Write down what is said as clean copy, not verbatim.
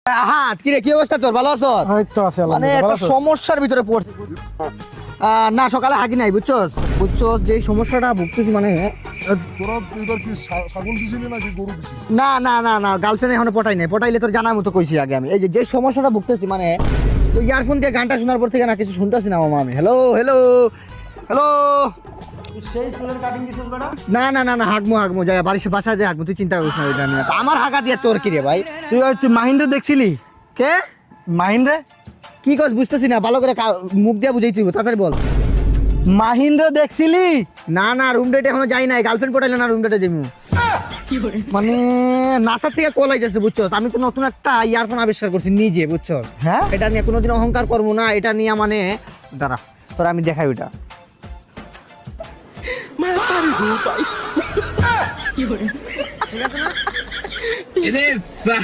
হাত কি রে, কি অবস্থা তোর? ভালো আছো? এই তো আছে মানে একটা সমস্যার ভিতরে পড়ছি। না সকালে হাগি নাই, বুঝছস যে সমস্যাটা ভুগতেছি, মানে তোরা এবার কি ছাগল দিছিলি নাকি গরু দিছিলি? না না না না গার্লফ্রেন্ড এখনো পটাই নাই, পটাইলে তোর জানার মতো কইছি আগে আমি। এই যে সমস্যাটা ভুগতেছি, মানে ইয়ারফোন দিয়ে গানটা শোনার পর থেকে না কিছু শুনতেছি না মামা আমি। হ্যালো হ্যালো হ্যালো, সেই চুলের কাটিং দিছিস বেটা? না না না না হাগমো যায় বাসায় যায় হাগমো, তুই চিন্তা করিস না ওইটা নিয়ে। তো আমার হাগা দিয়ে তোর কি রে ভাই? তুই মাহিন্দ্রে দেখছিলি? কে মাহিন্দ্রে কি কস বুঝতেছি না, ভালো করে মুখ দিয়ে বুঝাই তুই, তাড়াতাড়ি বল। মাহিন্দ্রে দেখছিলি? না না রুম ডেটে এখনো যাই নাই, গার্লফ্রেন্ড পটাইলে না রুম ডেটে যাইমু। মানে নাসার থেকে কল আইতেছে, বুঝছো? আমি তো নতুন একটা ইয়ারফোন আবিষ্কার করছি নিজে, বুঝছো? হ্যাঁ, এটা নিয়ে কোনোদিন অহংকার করবো না, এটা নিয়ে মানে দাঁড়া তোরা আমি দেখাই ওটা। ঠিক আছে না?